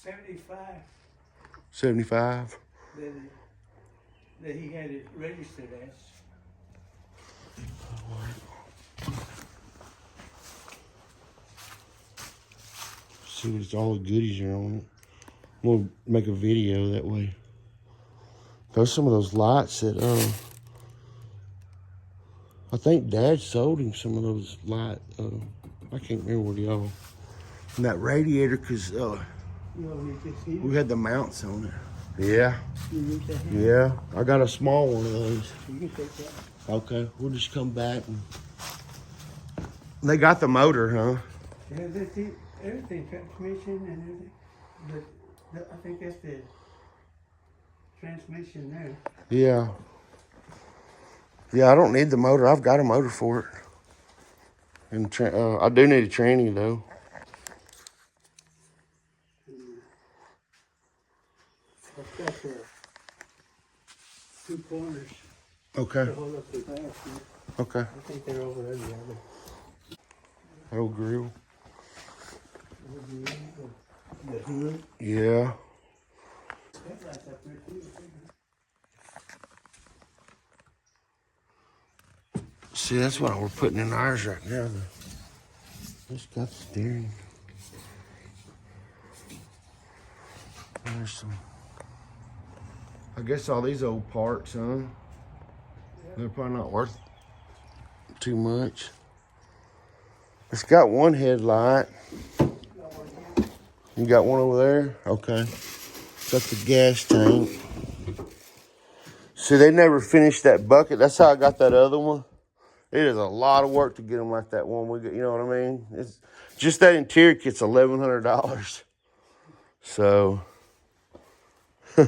75. 75? That he had it registered as. See what all the goodies are on it. We'll make a video that way. There's some of those lights that, I think Dad sold him some of those light, I can't remember what y'all. And that radiator, because we had the mounts on it. Yeah. Yeah, I got a small one of those. You can take that. Okay, we'll just come back. And they got the motor, huh? Yeah, everything, transmission and everything. But I think that's the transmission there. Yeah. Yeah, I don't need the motor. I've got a motor for it. And I do need a tranny, though. I've got the 2 corners. Okay. To hold up the glass. Okay. I think they're over there together. Old grill. The hood. Yeah. Headlights up there too. See, that's what we're putting in ours right now. It's got the steering. There's some. I guess all these old parts, huh? They're probably not worth too much. It's got one headlight. You got one over there? Okay. Got the gas tank. See, they never finished that bucket. That's how I got that other one. It is a lot of work to get them like that one we got. You know what I mean? It's just that interior kit's $1,100. So, I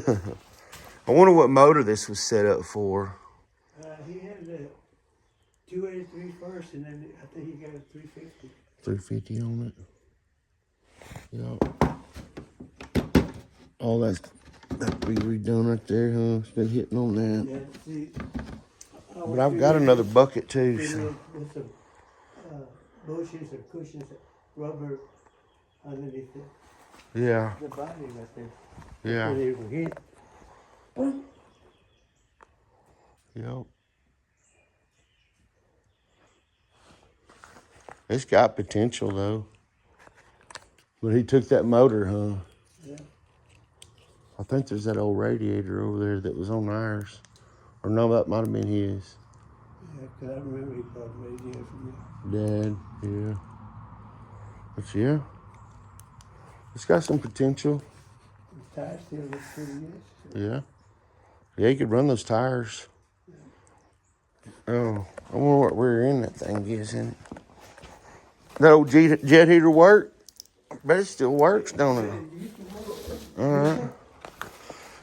wonder what motor this was set up for. He had the 283 first, and then I think he got a 350. 350 on it. Yep. All that be redone right there, huh? It's been hitting on that. Yeah, see, But I've got another bucket too. So. With some bushes or cushions, rubber underneath Yeah. the body right there. Yeah. Where they will hit. Yep. It's got potential though. But he took that motor, huh? Yeah. I think there's that old radiator over there that was on ours. Or no, that might have been his. Yeah, 'cause I remember he bought a radiator from me. Dad, yeah. But yeah. It's got some potential. The tire still looks pretty good. So. Yeah. Yeah, you could run those tires. Oh, I wonder what rear end that thing is in it. That old jet heater work? I bet it still works, don't it? All right.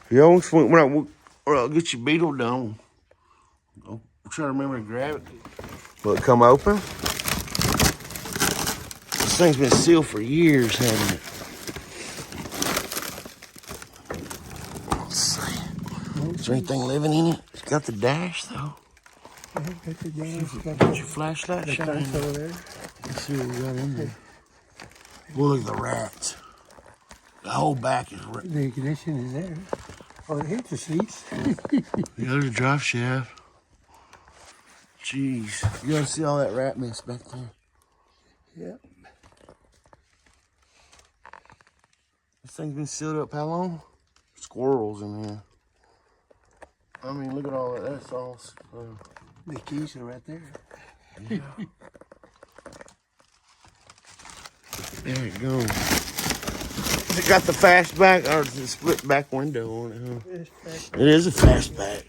You always when I'll get your beetle done. I'm trying to remember to grab it. Will it come open? This thing's been sealed for years, hasn't it? Let's see. Is there anything living in it? It's got the dash, though. Got your flashlight shining over there. Let's see what we got in there. Well, look at the rats. The whole back is rat. The ignition is there. Oh, here's the seats. The other drive shaft. Jeez. You gotta see all that rat mess back there. Yep. This thing's been sealed up how long? Squirrels in here. I mean, look at all that. That's all. The keys are right there. Yeah. There it goes. It got the fastback or the split back window on it, huh? It is a fastback.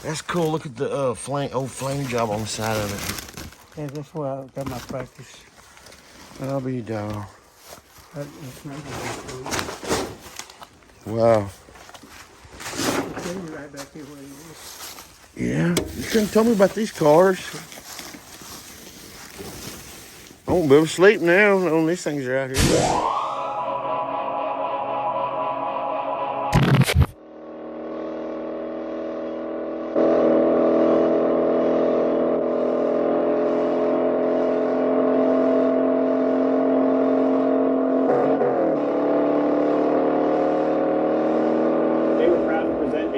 That's cool. Look at the old flame job on the side of it. Yeah, that's where I got my practice. I'll be down. That's not good. Wow. I'll tell you right back here where it is. Yeah. You couldn't tell me about these cars. I won't be able to sleep now when these things are out here.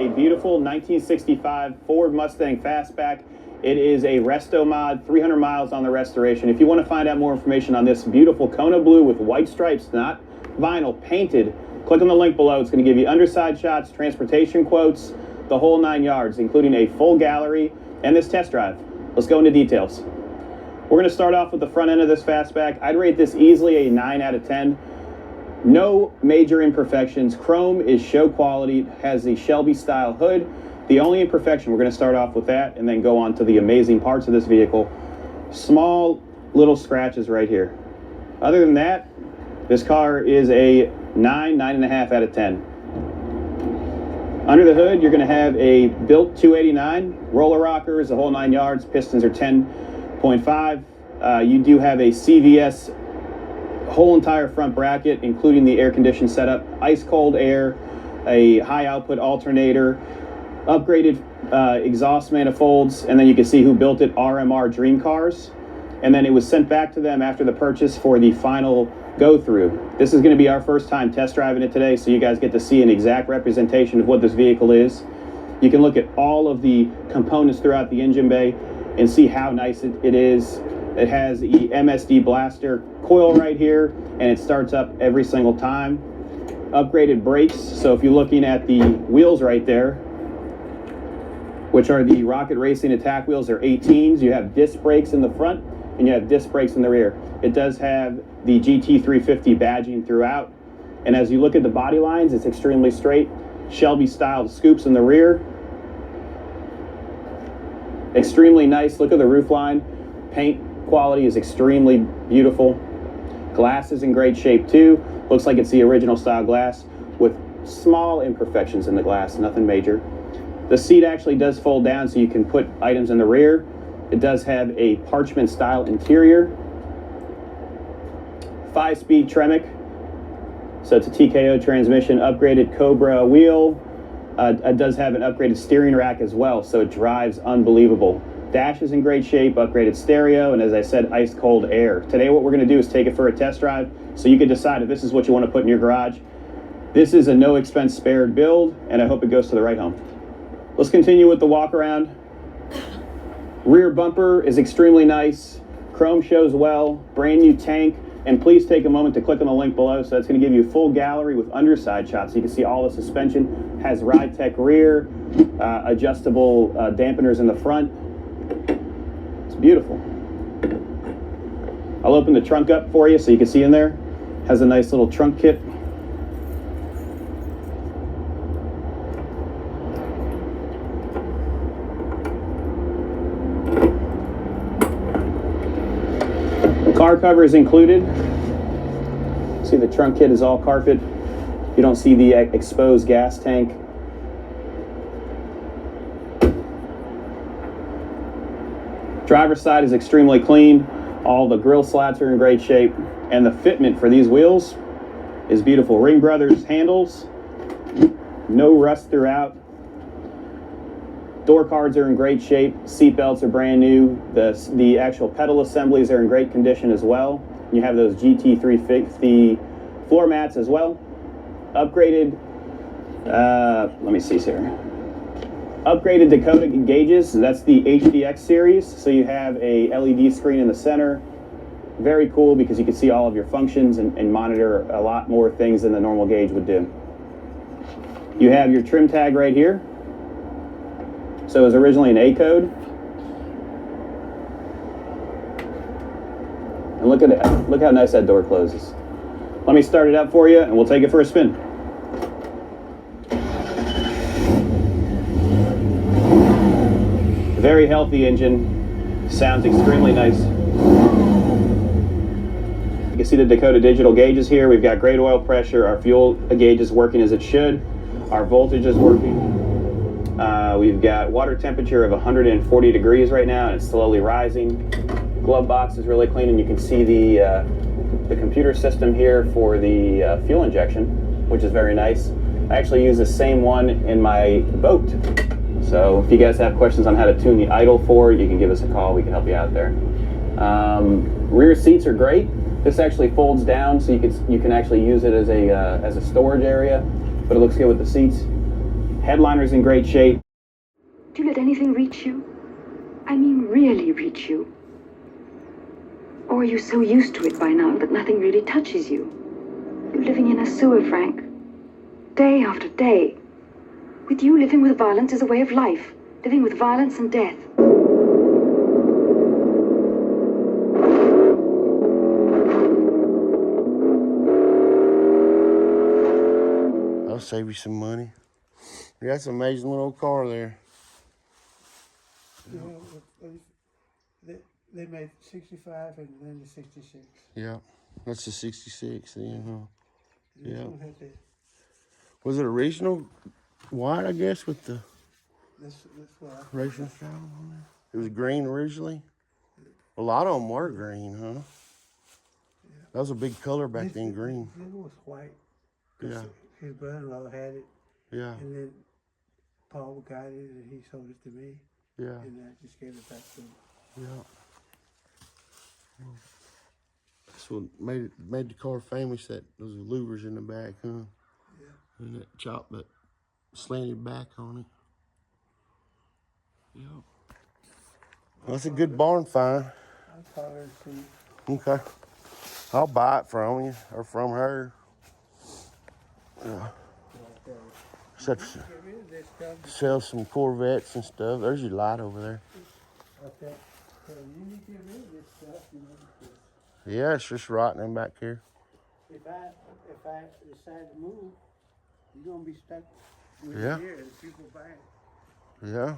a beautiful 1965 Ford Mustang Fast Back. It is a resto mod, 300 miles on the restoration. If you want to find out more information on this beautiful Kona blue with white stripes, not vinyl, painted, click on the link below. It's going to give you underside shots, transportation quotes, the whole 9 yards, including a full gallery and this test drive. Let's go into details. We're going to start off with the front end of this Fastback. I'd rate this easily a 9 out of 10. No major imperfections. Chrome is show quality. It has the Shelby style hood. The only imperfection, we're going to start off with that and then go on to the amazing parts of this vehicle. Small little scratches right here. Other than that, this car is a 9.5 out of 10. Under the hood, you're going to have a built 289, roller rockers, the whole 9 yards, pistons are 10.5. You do have a CVS whole entire front bracket, including the air conditioned setup, ice cold air, a high output alternator, upgraded exhaust manifolds, and then you can see who built it, RMR Dream Cars. And then it was sent back to them after the purchase for the final go through. This is going to be our first time test driving it today, so you guys get to see an exact representation of what this vehicle is. You can look at all of the components throughout the engine bay and see how nice it is. It has the MSD blaster coil right here, and it starts up every single time. Upgraded brakes, so if you're looking at the wheels right there, which are the Rocket Racing Attack wheels, they're 18s. You have disc brakes in the front, and you have disc brakes in the rear. It does have the GT350 badging throughout, and as you look at the body lines, it's extremely straight. Shelby styled scoops in the rear. Extremely nice. Look at the roof line. Paint quality is extremely beautiful. Glass is in great shape too. Looks like it's the original style glass with small imperfections in the glass, nothing major. The seat actually does fold down so you can put items in the rear. It does have a parchment style interior. 5-speed Tremec. So it's a TKO transmission, upgraded Cobra wheel. It does have an upgraded steering rack as well, so it drives unbelievable. Dash is in great shape, upgraded stereo, and as I said, ice cold air. Today what we're going to do is take it for a test drive so you can decide if this is what you want to put in your garage. This is a no expense spared build, and I hope it goes to the right home. Let's continue with the walk around. Rear bumper is extremely nice. Chrome shows well, brand new tank, and please take a moment to click on the link below. So that's going to give you a full gallery with underside shots so you can see all the suspension. Has Ride Tech rear, adjustable dampeners in the front. It's beautiful. I'll open the trunk up for you so you can see in there. Has a nice little trunk kit. Car cover is included. See, the trunk kit is all carpet. You don't see the exposed gas tank. Driver's side is extremely clean. All the grill slats are in great shape, and the fitment for these wheels is beautiful. Ring Brothers handles, no rust throughout. Door cards are in great shape. Seat belts are brand new. The actual pedal assemblies are in great condition as well. You have those GT350 floor mats as well. Upgraded, let me see here. Upgraded Dakota gauges. That's the HDX series. So you have a LED screen in the center. Very cool because you can see all of your functions and monitor a lot more things than the normal gauge would do. You have your trim tag right here. So it was originally an A code. And look at that. Look how nice that door closes. Let me start it up for you and we'll take it for a spin. Very healthy engine. Sounds extremely nice. You can see the Dakota digital gauges here. We've got great oil pressure. Our fuel gauge is working as it should. Our voltage is working. We've got water temperature of 140 degrees right now, and it's slowly rising. Glove box is really clean, and you can see the computer system here for the fuel injection, which is very nice. I actually use the same one in my boat. So if you guys have questions on how to tune the idle for, you can give us a call. We can help you out there. Rear seats are great. This actually folds down, so you can actually use it as a storage area. But it looks good with the seats. Headliner's in great shape. Do you let anything reach you? I mean, really reach you? Or are you so used to it by now that nothing really touches you? You're living in a sewer, Frank. Day after day. With you, living with violence is a way of life. Living with violence and death. I'll save you some money. Yeah, that's an amazing little car there. You know, they made 65 and then the 66. Yeah, that's the 66 then, huh? This Yeah. one had the, Was it original white, I guess, with the this one. racing style on there? It was green originally? A lot of them were green, huh? That was a big color back then, green. This one was white. Yeah, His brother-in-law had it, yeah, and then Paul got it, and he sold it to me, yeah, and I just gave it back to him. yeah. That's what made the car famous, that those louvers in the back, huh? Yeah. And that chop that slanted back on it. Yeah. That's a good barn find. I'll call her and see. Okay. I'll buy it from you or from her. Yeah. Except Get rid of this stuff. sell some Corvettes and stuff. There's your light over there. Okay. So you need to get rid of this stuff, you know, because Yeah, it's just rotting in back here. if I decide to move, you're gonna be stuck with Yeah. it here, and people buy it. Yeah, Oh, they're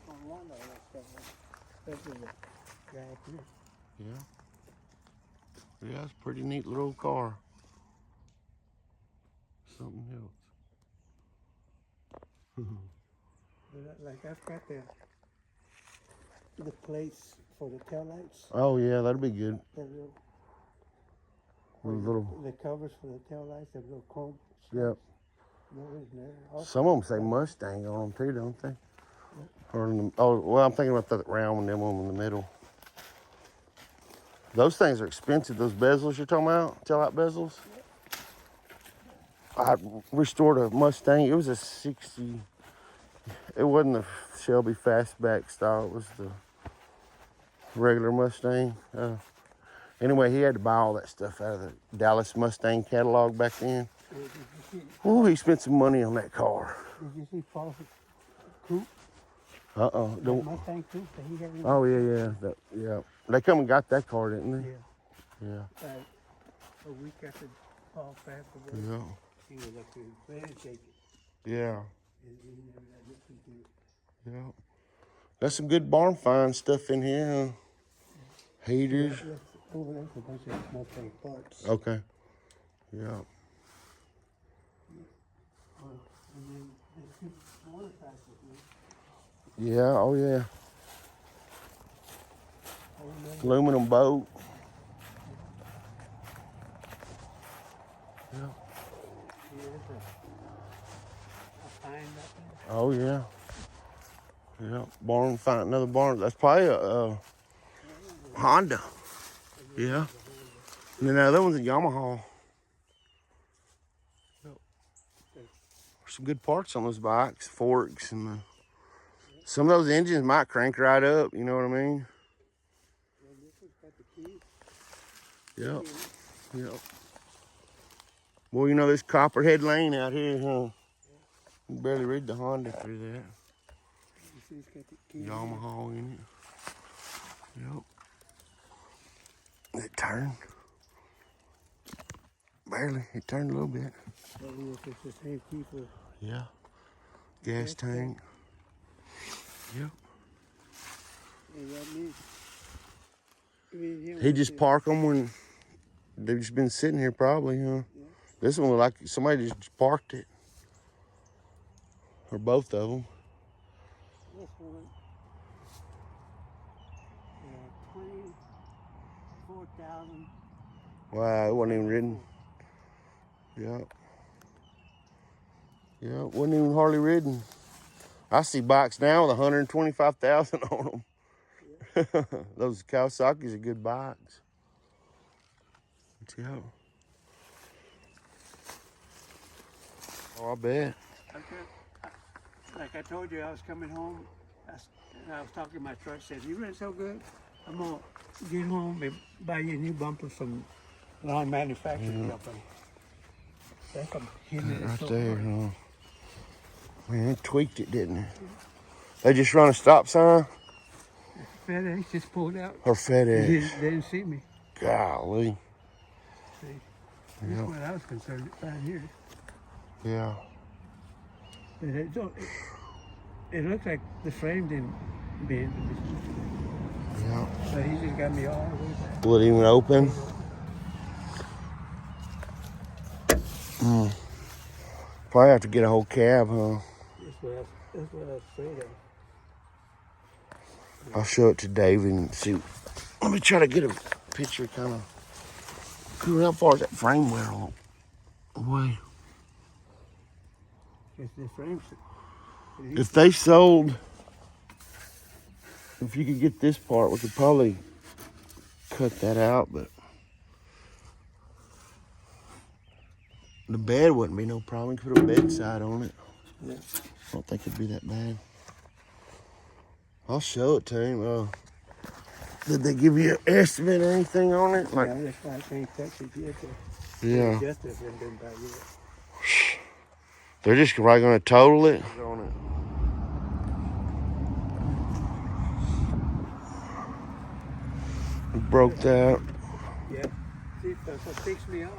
gonna want all that stuff, especially the guy up here. yeah. Yeah, it's a pretty neat little car. Something else. But like I've got the plates for the taillights. Oh yeah, that'd be good. The little, Little, the covers for the taillights, the little chrome. yep. Those in there. Also, Some of them say Mustang on them too, don't they? Or in the, oh, well, I'm thinking about that round one, them one in the middle. Those things are expensive. Those bezels you're talking about, taillight bezels. I restored a Mustang. It was a 60. It wasn't the Shelby Fast Back style. It was the regular Mustang. Anyway, he had to buy all that stuff out of the Dallas Mustang catalog back then. Ooh, he spent some money on that car. did you see Paul's coupe? Uh-oh. The Mustang coupe that he had in Oh, yeah. Yeah. They come and got that car, didn't they? Yeah. Yeah. A week after Paul passed away, Yeah. he was up here playing shaking. Yeah. And he never got listened to it. Yeah. That's some good barn find stuff in here, huh? Heaters. Over there's a bunch of Mustang parts. Okay. Yeah. And then there's two motorcycles. Yeah. Oh, yeah. I remember. Aluminum boat. Yeah. Here's a pine up there. Oh, yeah. Yeah. Barn find another barn. That's probably a Honda. Yeah. And then the other one's a Yamaha. There's some good parts on those bikes, forks, and some of those engines might crank right up. You know what I mean? And this one's got the keys. Yep. Yep. Well, you know, this Copperhead Lane out here, huh? You can barely read the Honda through that. You see it's got the keys. Yamaha in it. Yep. It turned. Barely. It turned a little bit. I don't know if it's the same key for. Yeah. Gas tank. Yep. He just park them when they've just been sitting here probably, huh? Yeah. This one looked like somebody just parked it. Or both of them. This one, 24,000. Wow, it wasn't even ridden. Yep. Yeah, it wasn't even hardly ridden. I see bikes now with 125,000 on them. Yeah. Those Kawasaki's are good bikes. Yeah. Oh, I bet. like I told you, I was coming home. And I was talking to my truck. Said, "You run so good. I'm gonna get home and buy you a new bumper from lawn manufacturing company." That's a hitting it Right so there, hard. huh? Man, they tweaked it, didn't they? They just run a stop sign FedEx just pulled out. or They FedEx? didn't see me. Golly. See, that's Yeah. what I was concerned right here. Yeah. But it looks like the frame didn't bend. Yeah. But he just got me all the way back. Will it even open? Probably have to get a whole cab, huh? That's what I was afraid of. I'll show it to David and see. Let me try to get a picture, kind of. How far is that frame wear away? It's the frames. If they sold, if you could get this part, we could probably cut that out, but the bed wouldn't be no problem. You could put a bedside on it. Yeah. I don't think it'd be that bad. I'll show it to him. Did they give you an estimate or anything on it? Like, Yeah, that's why I can't touch it yet. yeah. Justice hasn't been by yet. They're just probably going to total it. On it. Broke that. Yeah. See, what ticks me off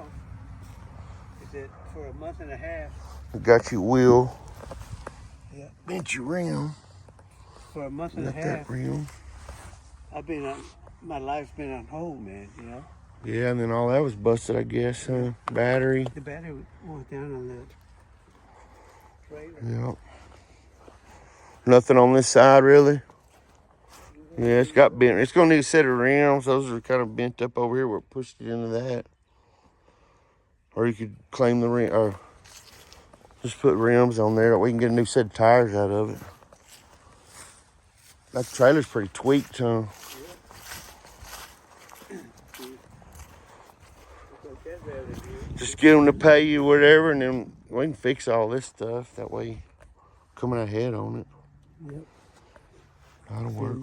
is that for a month and a half, Got your wheel. yeah, Bent your rim. for a month and a Got half, that rim. I've been on, my life's been on hold, man, you know? Yeah, and then all that was busted, I guess, huh? Battery. The battery went down on the trailer. Yep. Nothing on this side, really? Yeah, it's got bent. It's going to need a set of rims. Those are kind of bent up over here where it pushed it into that. Or you could claim the rim, or just put rims on there. We can get a new set of tires out of it. That trailer's pretty tweaked, huh? Just get them to pay you whatever, and then we can fix all this stuff. That way, coming ahead on it. Yep. That'll work.